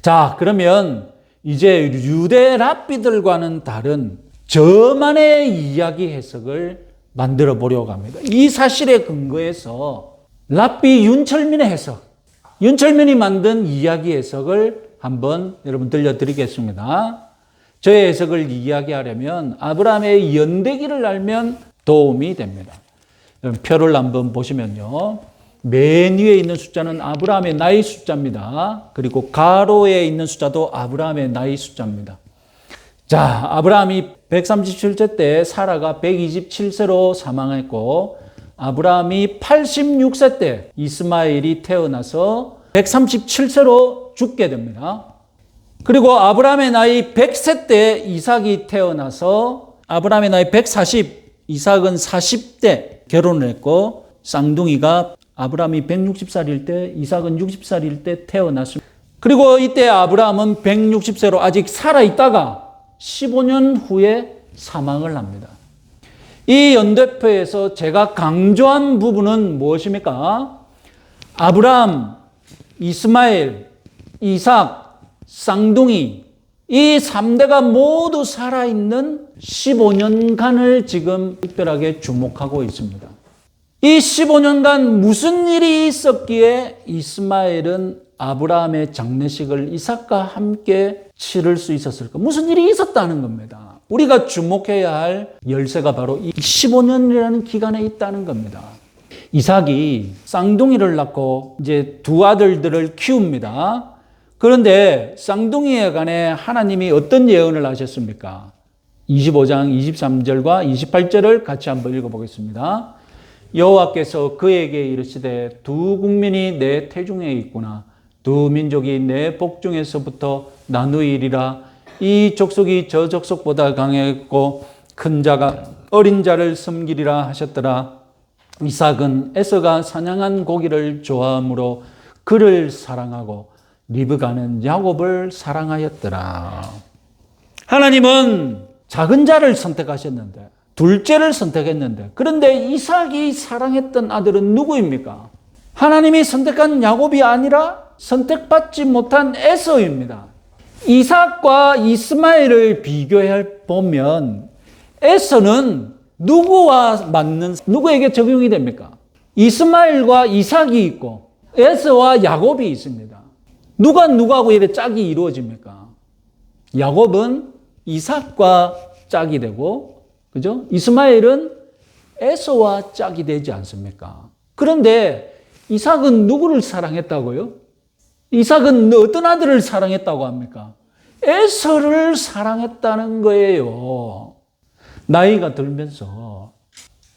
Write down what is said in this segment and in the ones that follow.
자, 그러면 이제 유대 랍비들과는 다른 저만의 이야기 해석을 만들어 보려고 합니다. 이 사실에 근거해서 랍비 윤철민의 해석, 윤철민이 만든 이야기 해석을 한번 여러분 들려드리겠습니다. 저의 해석을 이야기하려면 아브라함의 연대기를 알면 도움이 됩니다. 표를 한번 보시면요. 맨 위에 있는 숫자는 아브라함의 나이 숫자입니다. 그리고 가로에 있는 숫자도 아브라함의 나이 숫자입니다. 자, 아브라함이 137세 때 사라가 127세로 사망했고, 아브라함이 86세 때 이스마엘이 태어나서 137세로 죽게 됩니다. 그리고 아브라함의 나이 100세 때 이삭이 태어나서 아브라함의 나이 140, 이삭은 40대 결혼을 했고, 쌍둥이가 아브라함이 160살일 때, 이삭은 60살일 때 태어났습니다. 그리고 이때 아브라함은 160세로 아직 살아있다가 15년 후에 사망을 합니다. 이 연대표에서 제가 강조한 부분은 무엇입니까? 아브라함, 이스마엘, 이삭, 쌍둥이, 이 3대가 모두 살아있는 15년간을 지금 특별하게 주목하고 있습니다. 이 15년간 무슨 일이 있었기에 이스마엘은 아브라함의 장례식을 이삭과 함께 치를 수 있었을까? 무슨 일이 있었다는 겁니다. 우리가 주목해야 할 열쇠가 바로 이 15년이라는 기간에 있다는 겁니다. 이삭이 쌍둥이를 낳고 이제 두 아들들을 키웁니다. 그런데 쌍둥이에 관해 하나님이 어떤 예언을 하셨습니까? 25장 23절과 28절을 같이 한번 읽어보겠습니다. 여호와께서 그에게 이르시되 두 국민이 내 태중에 있구나. 두 민족이 내 복중에서부터 나누이리라. 이 족속이 저 족속보다 강했고 큰 자가 어린 자를 섬기리라 하셨더라. 이삭은 에서가 사냥한 고기를 좋아하므로 그를 사랑하고 리브가는 야곱을 사랑하였더라. 하나님은 작은 자를 선택하셨는데, 둘째를 선택했는데, 그런데 이삭이 사랑했던 아들은 누구입니까? 하나님이 선택한 야곱이 아니라 선택받지 못한 에서입니다. 이삭과 이스마엘을 비교해 보면 에서는 누구에게 적용이 됩니까? 이스마엘과 이삭이 있고 에서와 야곱이 있습니다. 누가 누구하고 이렇게 짝이 이루어집니까? 야곱은 이삭과 짝이 되고, 그죠? 이스마엘은 에서와 짝이 되지 않습니까? 그런데 이삭은 누구를 사랑했다고요? 이삭은 어떤 아들을 사랑했다고 합니까? 에서를 사랑했다는 거예요. 나이가 들면서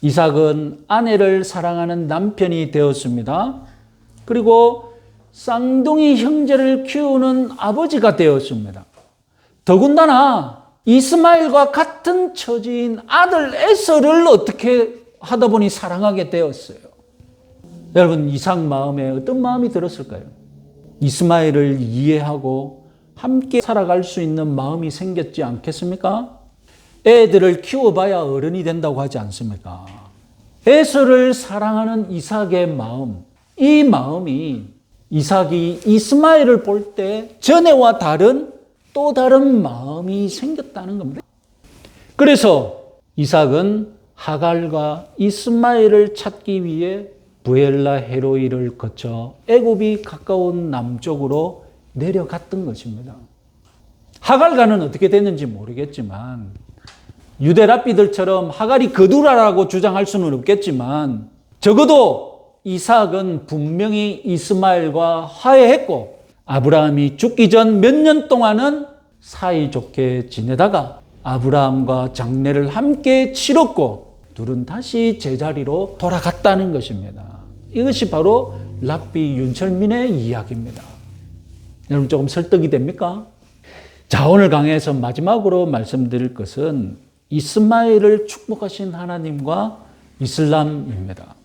이삭은 아내를 사랑하는 남편이 되었습니다. 그리고 쌍둥이 형제를 키우는 아버지가 되었습니다. 더군다나 이스마엘과 같은 처지인 아들 에서를 어떻게 하다 보니 사랑하게 되었어요. 여러분, 이삭 마음에 어떤 마음이 들었을까요? 이스마엘을 이해하고 함께 살아갈 수 있는 마음이 생겼지 않겠습니까? 애들을 키워봐야 어른이 된다고 하지 않습니까? 에서를 사랑하는 이삭의 마음, 이 마음이 이삭이 이스마엘을 볼 때 전에와 다른 또 다른 마음이 생겼다는 겁니다. 그래서 이삭은 하갈과 이스마엘을 찾기 위해 부엘라 헤로이를 거쳐 애굽이 가까운 남쪽으로 내려갔던 것입니다. 하갈과는 어떻게 됐는지 모르겠지만 유대 랍비들처럼 하갈이 거두라라고 주장할 수는 없겠지만 적어도 이삭은 분명히 이스마엘과 화해했고 아브라함이 죽기 전 몇 년 동안은 사이좋게 지내다가 아브라함과 장례를 함께 치렀고 둘은 다시 제자리로 돌아갔다는 것입니다. 이것이 바로 랍비 윤철민의 이야기입니다. 여러분 조금 설득이 됩니까? 자, 오늘 강의에서 마지막으로 말씀드릴 것은 이스마엘을 축복하신 하나님과 이슬람입니다.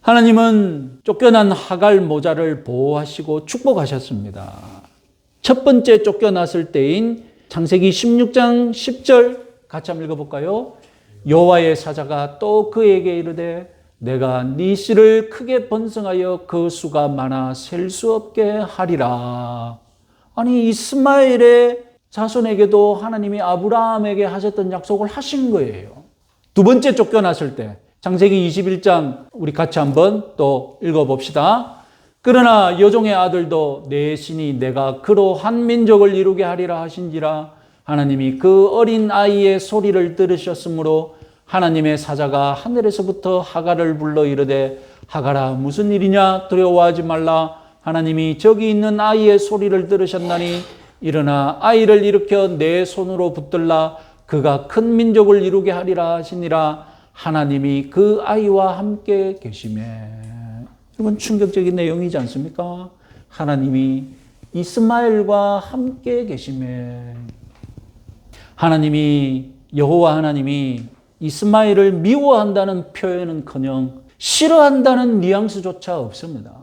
하나님은 쫓겨난 하갈 모자를 보호하시고 축복하셨습니다. 첫 번째 쫓겨났을 때인 창세기 16장 10절 같이 한번 읽어볼까요? 여호와의 사자가 또 그에게 이르되 내가 네 씨를 크게 번성하여 그 수가 많아 셀 수 없게 하리라. 아니 이스마엘의 자손에게도 하나님이 아브라함에게 하셨던 약속을 하신 거예요. 두 번째 쫓겨났을 때 창세기 21장 우리 같이 한번 또 읽어봅시다. 그러나 여종의 아들도 내 신이 내가 그로 한 민족을 이루게 하리라 하신지라 하나님이 그 어린 아이의 소리를 들으셨으므로 하나님의 사자가 하늘에서부터 하갈을 불러 이르되 하갈아 무슨 일이냐 두려워하지 말라 하나님이 저기 있는 아이의 소리를 들으셨나니 일어나 아이를 일으켜 내 손으로 붙들라 그가 큰 민족을 이루게 하리라 하시니라 하나님이 그 아이와 함께 계시매. 여러분 충격적인 내용이지 않습니까? 하나님이 이스마엘과 함께 계시매. 하나님이 여호와 하나님이 이스마엘을 미워한다는 표현은커녕 싫어한다는 뉘앙스조차 없습니다.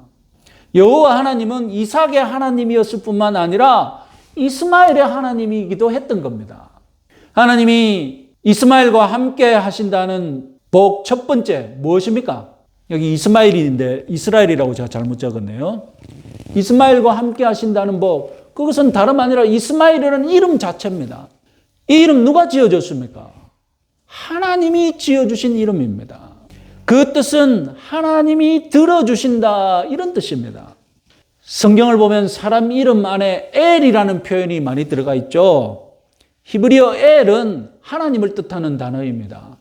여호와 하나님은 이삭의 하나님이었을 뿐만 아니라 이스마엘의 하나님이기도 했던 겁니다. 하나님이 이스마엘과 함께 하신다는 복 첫 번째 무엇입니까? 여기 이스마엘인데 이스라엘이라고 제가 잘못 적었네요. 이스마엘과 함께 하신다는 복, 그것은 다름 아니라 이스마엘이라는 이름 자체입니다. 이 이름 누가 지어줬습니까? 하나님이 지어주신 이름입니다. 그 뜻은 하나님이 들어주신다 이런 뜻입니다. 성경을 보면 사람 이름 안에 엘이라는 표현이 많이 들어가 있죠. 히브리어 엘은 하나님을 뜻하는 단어입니다.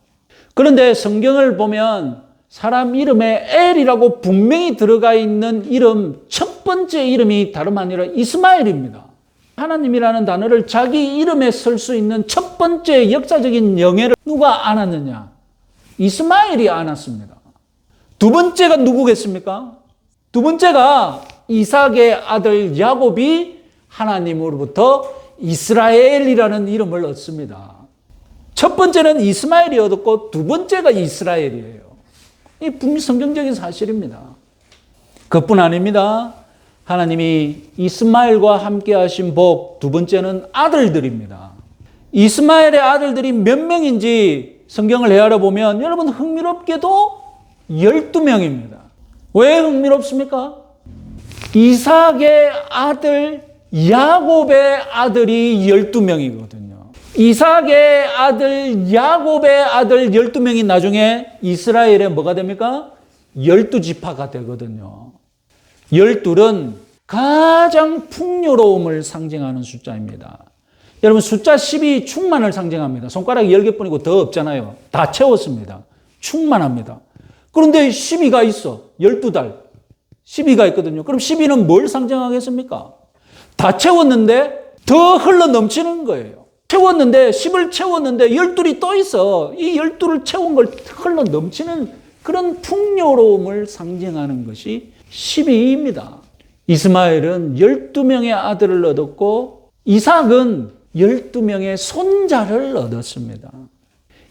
그런데 성경을 보면 사람 이름에 엘이라고 분명히 들어가 있는 이름 첫 번째 이름이 다름 아니라 이스마엘입니다. 하나님이라는 단어를 자기 이름에 쓸 수 있는 첫 번째 역사적인 영예를 누가 안았느냐? 이스마엘이 안았습니다. 두 번째가 누구겠습니까? 두 번째가 이삭의 아들 야곱이 하나님으로부터 이스라엘이라는 이름을 얻습니다. 첫 번째는 이스마엘이 얻었고 두 번째가 이스라엘이에요. 이 분명히 성경적인 사실입니다. 그뿐 아닙니다. 하나님이 이스마엘과 함께 하신 복 두 번째는 아들들입니다. 이스마엘의 아들들이 몇 명인지 성경을 헤아려 보면 여러분 흥미롭게도 12명입니다. 왜 흥미롭습니까? 이삭의 아들 야곱의 아들이 12명이거든요. 이삭의 아들 야곱의 아들 12명이 나중에 이스라엘의 뭐가 됩니까? 12지파가 되거든요. 12은 가장 풍요로움을 상징하는 숫자입니다. 여러분 숫자 10이 충만을 상징합니다. 손가락 10개뿐이고 더 없잖아요. 다 채웠습니다. 충만합니다. 그런데 12가 있어. 12달. 12가 있거든요. 그럼 12는 뭘 상징하겠습니까? 다 채웠는데 더 흘러 넘치는 거예요. 채웠는데 10을 채웠는데 12이 또 있어. 이 12를 채운 걸 흘러 넘치는 그런 풍요로움을 상징하는 것이 12입니다. 이스마엘은 12명의 아들을 얻었고 이삭은 12명의 손자를 얻었습니다.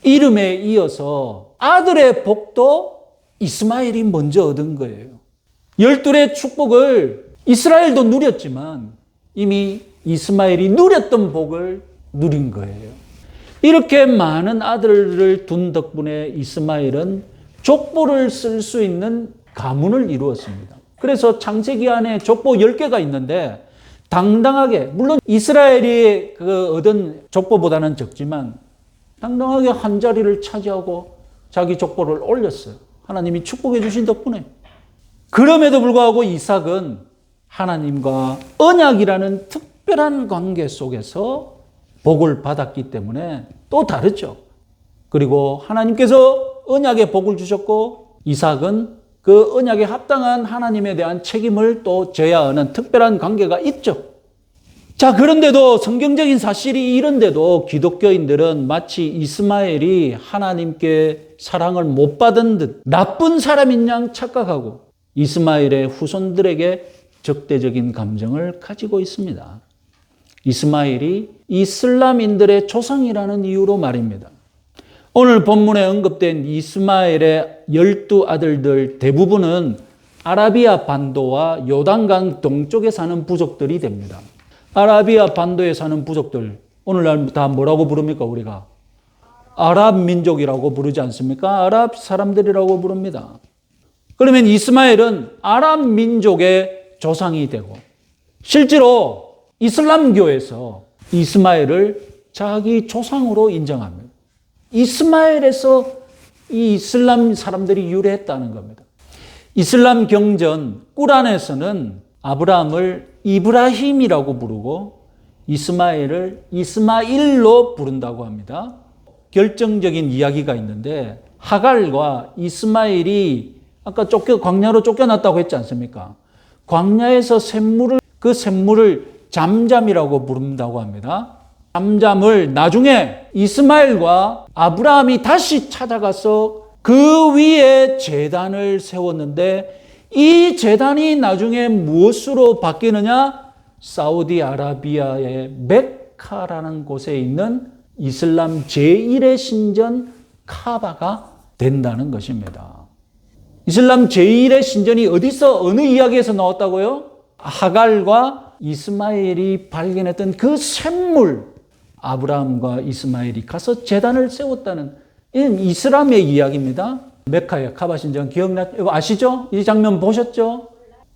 이름에 이어서 아들의 복도 이스마엘이 먼저 얻은 거예요. 12의 축복을 이스라엘도 누렸지만 이미 이스마엘이 누렸던 복을 누린 거예요. 이렇게 많은 아들을 둔 덕분에 이스마엘은 족보를 쓸 수 있는 가문을 이루었습니다. 그래서 창세기 안에 족보 10개가 있는데 당당하게, 물론 이스라엘이 얻은 족보보다는 적지만 당당하게 한 자리를 차지하고 자기 족보를 올렸어요. 하나님이 축복해 주신 덕분에. 그럼에도 불구하고 이삭은 하나님과 언약이라는 특별한 관계 속에서 복을 받았기 때문에 또 다르죠. 그리고 하나님께서 언약의 복을 주셨고 이삭은 그 언약에 합당한 하나님에 대한 책임을 또 져야 하는 특별한 관계가 있죠. 자, 그런데도 성경적인 사실이 이런데도 기독교인들은 마치 이스마엘이 하나님께 사랑을 못 받은 듯 나쁜 사람인 양 착각하고 이스마엘의 후손들에게 적대적인 감정을 가지고 있습니다. 이스마엘이 이슬람인들의 조상이라는 이유로 말입니다. 오늘 본문에 언급된 이스마엘의 12아들들 대부분은 아라비아 반도와 요단강 동쪽에 사는 부족들이 됩니다. 아라비아 반도에 사는 부족들, 오늘날 다 뭐라고 부릅니까, 우리가? 아랍 민족이라고 부르지 않습니까? 아랍 사람들이라고 부릅니다. 그러면 이스마엘은 아랍 민족의 조상이 되고, 실제로 이슬람교에서 이스마엘을 자기 조상으로 인정합니다. 이스마엘에서 이 이슬람 사람들이 유래했다는 겁니다. 이슬람 경전 꾸란에서는 아브라함을 이브라힘이라고 부르고 이스마엘을 이스마일로 부른다고 합니다. 결정적인 이야기가 있는데 하갈과 이스마일이 아까 광야로 쫓겨났다고 했지 않습니까? 광야에서 그 샘물을 잠잠이라고 부른다고 합니다. 잠잠을 나중에 이스마엘과 아브라함이 다시 찾아가서 그 위에 제단을 세웠는데 이 제단이 나중에 무엇으로 바뀌느냐? 사우디아라비아의 메카라는 곳에 있는 이슬람 제1의 신전 카바가 된다는 것입니다. 이슬람 제1의 신전이 어느 이야기에서 나왔다고요? 하갈과 이스마엘이 발견했던 그 샘물, 아브라함과 이스마엘이 가서 제단을 세웠다는 이슬람의 이야기입니다. 메카의 카바 신전 아시죠? 이 장면 보셨죠?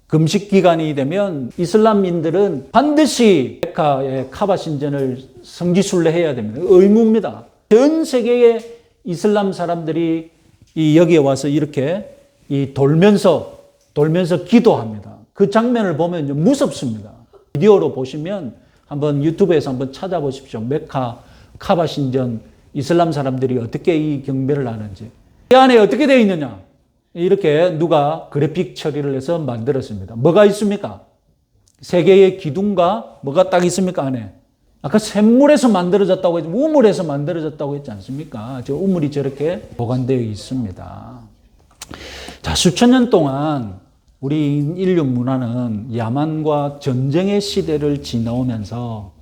금식 기간이 되면 이슬람인들은 반드시 메카의 카바 신전을 성지순례해야 됩니다. 의무입니다. 전 세계의 이슬람 사람들이 여기에 와서 이렇게 돌면서 기도합니다. 그 장면을 보면 무섭습니다. 비디오로 보시면 한번 유튜브에서 한번 찾아보십시오. 메카 카바 신전 이슬람 사람들이 어떻게 이 경배를 하는지. 이 안에 어떻게 되어 있느냐? 이렇게 누가 그래픽 처리를 해서 만들었습니다. 뭐가 있습니까? 세 개의 기둥과 뭐가 딱 있습니까? 안에. 아까 샘물에서 만들어졌다고 했지, 우물에서 만들어졌다고 했지 않습니까? 저 우물이 저렇게 보관되어 있습니다. 자, 수천 년 동안 우리 인류 문화는 야만과 전쟁의 시대를 지나오면서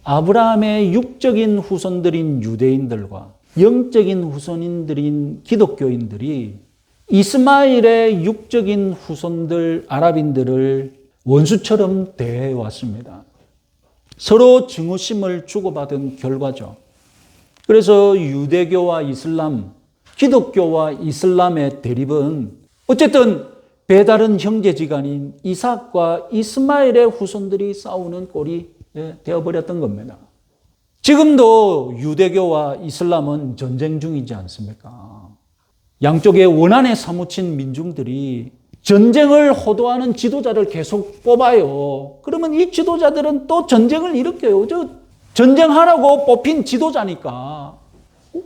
아브라함의 육적인 후손들인 유대인들과 영적인 후손인들인 기독교인들이 이스마엘의 육적인 후손들 아랍인들을 원수처럼 대해왔습니다. 서로 증오심을 주고받은 결과죠. 그래서 유대교와 이슬람, 기독교와 이슬람의 대립은 어쨌든 배다른 형제지간인 이삭과 이스마엘의 후손들이 싸우는 꼴이 되어버렸던 겁니다. 지금도 유대교와 이슬람은 전쟁 중이지 않습니까? 양쪽에 원한에 사무친 민중들이 전쟁을 호도하는 지도자를 계속 뽑아요. 그러면 이 지도자들은 또 전쟁을 일으켜요. 전쟁하라고 뽑힌 지도자니까.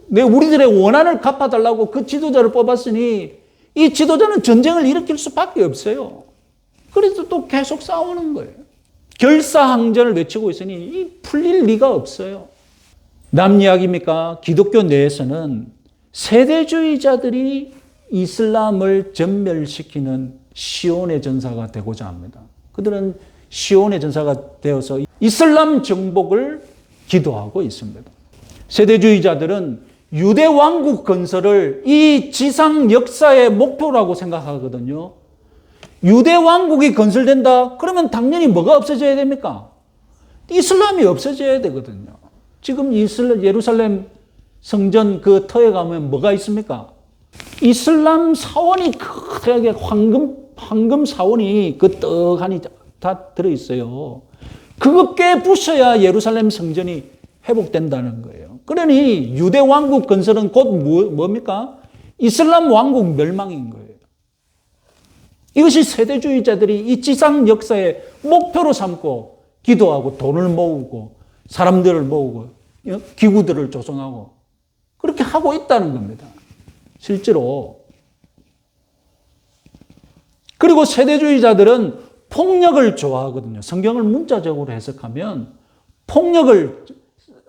우리들의 원한을 갚아달라고 그 지도자를 뽑았으니 이 지도자는 전쟁을 일으킬 수밖에 없어요. 그래서 또 계속 싸우는 거예요. 결사항전을 외치고 있으니 이 풀릴 리가 없어요. 남 이야기입니까? 기독교 내에서는 세대주의자들이 이슬람을 전멸시키는 시온의 전사가 되고자 합니다. 그들은 시온의 전사가 되어서 이슬람 정복을 기도하고 있습니다. 세대주의자들은 유대 왕국 건설을 이 지상 역사의 목표라고 생각하거든요. 유대 왕국이 건설된다? 그러면 당연히 뭐가 없어져야 됩니까? 이슬람이 없어져야 되거든요. 지금 예루살렘 성전 그 터에 가면 뭐가 있습니까? 이슬람 사원이 크게 황금 사원이 그 떡하니 다 들어있어요. 그거 깨부셔야 예루살렘 성전이 회복된다는 거예요. 그러니 유대 왕국 건설은 곧 뭡니까? 이슬람 왕국 멸망인 거예요. 이것이 세대주의자들이 이 지상 역사의 목표로 삼고 기도하고 돈을 모으고 사람들을 모으고 기구들을 조성하고 그렇게 하고 있다는 겁니다. 실제로. 그리고 세대주의자들은 폭력을 좋아하거든요. 성경을 문자적으로 해석하면 폭력을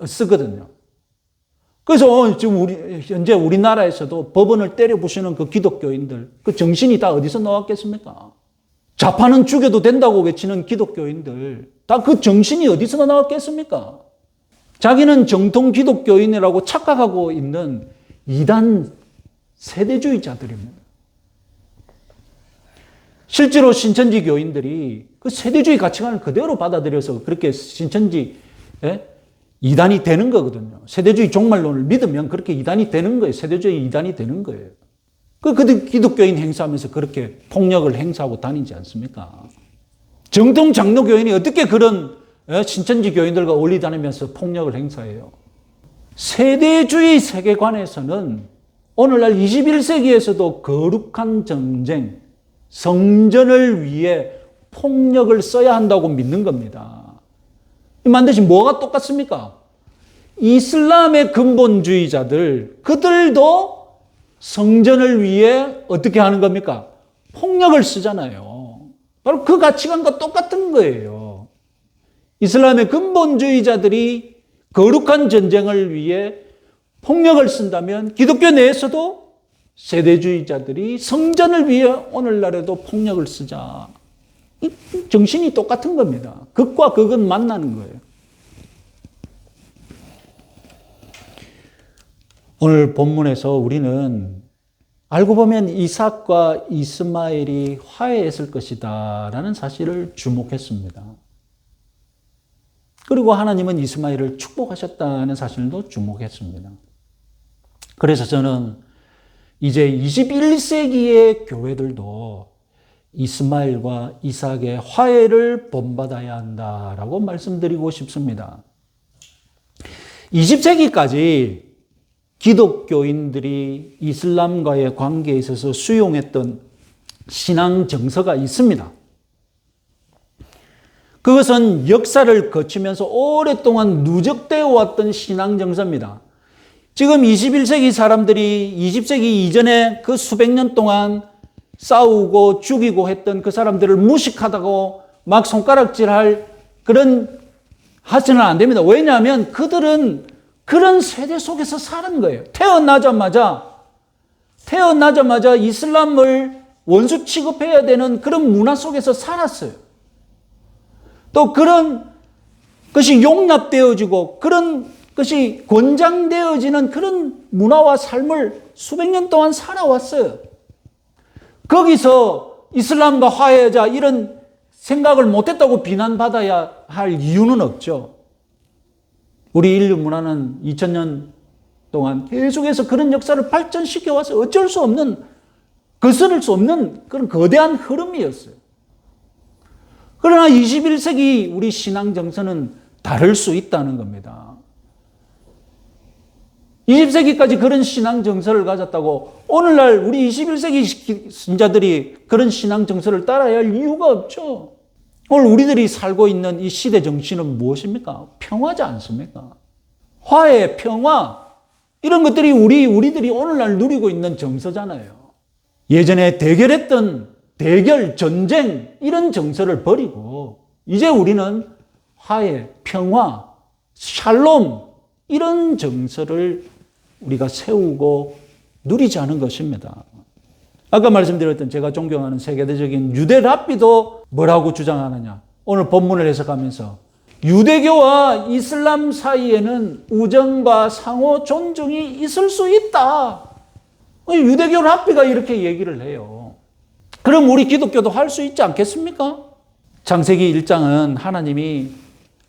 쓰거든요. 그래서 지금 현재 우리나라에서도 법원을 때려부시는 그 기독교인들, 그 정신이 다 어디서 나왔겠습니까? 좌파는 죽여도 된다고 외치는 기독교인들, 다 그 정신이 어디서 나왔겠습니까? 자기는 정통 기독교인이라고 착각하고 있는 이단 세대주의자들입니다. 실제로 신천지 교인들이 그 세대주의 가치관을 그대로 받아들여서 그렇게 신천지 이단이 되는 거거든요. 세대주의 종말론을 믿으면 그렇게 이단이 되는 거예요. 세대주의 이단이 되는 거예요. 그들 기독교인 행사하면서 그렇게 폭력을 행사하고 다니지 않습니까? 정통 장로교인이 어떻게 그런 신천지 교인들과 어울리 다니면서 폭력을 행사해요. 세대주의 세계관에서는 오늘날 21세기에서도 거룩한 전쟁, 성전을 위해 폭력을 써야 한다고 믿는 겁니다. 반드시 뭐가 똑같습니까? 이슬람의 근본주의자들, 그들도 성전을 위해 어떻게 하는 겁니까? 폭력을 쓰잖아요. 바로 그 가치관과 똑같은 거예요. 이슬람의 근본주의자들이 거룩한 전쟁을 위해 폭력을 쓴다면 기독교 내에서도 세대주의자들이 성전을 위해 오늘날에도 폭력을 쓰자. 이 정신이 똑같은 겁니다. 극과 극은 만나는 거예요. 오늘 본문에서 우리는 알고 보면 이삭과 이스마엘이 화해했을 것이다 라는 사실을 주목했습니다. 그리고 하나님은 이스마엘을 축복하셨다는 사실도 주목했습니다. 그래서 저는 이제 21세기의 교회들도 이스마엘과 이삭의 화해를 본받아야 한다라고 말씀드리고 싶습니다. 20세기까지 기독교인들이 이슬람과의 관계에 있어서 수용했던 신앙 정서가 있습니다. 그것은 역사를 거치면서 오랫동안 누적되어 왔던 신앙 정서입니다. 지금 21세기 사람들이 20세기 이전에 그 수백 년 동안 싸우고 죽이고 했던 그 사람들을 무식하다고 막 손가락질할 그런 하시는 안 됩니다. 왜냐하면 그들은 그런 세대 속에서 사는 거예요. 태어나자마자 이슬람을 원수 취급해야 되는 그런 문화 속에서 살았어요. 또 그런 것이 용납되어지고 그런 것이 권장되어지는 그런 문화와 삶을 수백 년 동안 살아왔어요. 거기서 이슬람과 화해하자 이런 생각을 못했다고 비난받아야 할 이유는 없죠. 우리 인류 문화는 2000년 동안 계속해서 그런 역사를 발전시켜 와서 어쩔 수 없는, 거스를 수 없는 그런 거대한 흐름이었어요. 그러나 21세기 우리 신앙 정서는 다를 수 있다는 겁니다. 20세기까지 그런 신앙 정서를 가졌다고 오늘날 우리 21세기 신자들이 그런 신앙 정서를 따라야 할 이유가 없죠. 오늘 우리들이 살고 있는 이 시대 정신은 무엇입니까? 평화지 않습니까? 화해, 평화, 이런 것들이 우리들이 오늘날 누리고 있는 정서잖아요. 예전에 대결했던 대결, 전쟁, 이런 정서를 버리고 이제 우리는 화해, 평화, 샬롬, 이런 정서를 우리가 세우고 누리자는 것입니다. 아까 말씀드렸던 제가 존경하는 세계대적인 유대 랍비도 뭐라고 주장하느냐. 오늘 본문을 해석하면서 유대교와 이슬람 사이에는 우정과 상호 존중이 있을 수 있다. 유대교 랍비가 이렇게 얘기를 해요. 그럼 우리 기독교도 할 수 있지 않겠습니까? 창세기 1장은 하나님이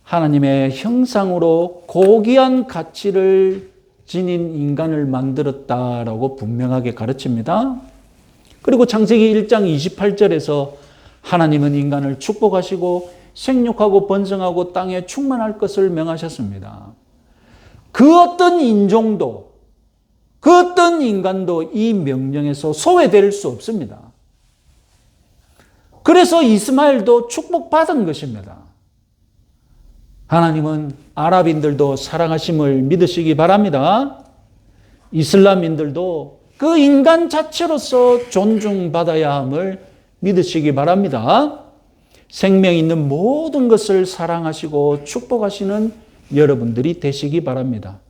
하나님의 형상으로 고귀한 가치를 지닌 인간을 만들었다라고 분명하게 가르칩니다. 그리고 창세기 1장 28절에서 하나님은 인간을 축복하시고 생육하고 번성하고 땅에 충만할 것을 명하셨습니다. 그 어떤 인종도, 그 어떤 인간도 이 명령에서 소외될 수 없습니다. 그래서 이스마엘도 축복받은 것입니다. 하나님은 아랍인들도 사랑하심을 믿으시기 바랍니다. 이슬람인들도 그 인간 자체로서 존중받아야 함을 믿으시기 바랍니다. 생명 있는 모든 것을 사랑하시고 축복하시는 여러분들이 되시기 바랍니다.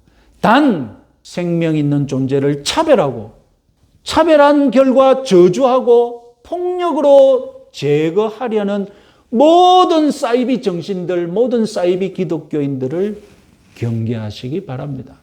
단 생명 있는 존재를 차별한 결과 저주하고 폭력으로 제거하려는 모든 사이비 정신들, 모든 사이비 기독교인들을 경계하시기 바랍니다.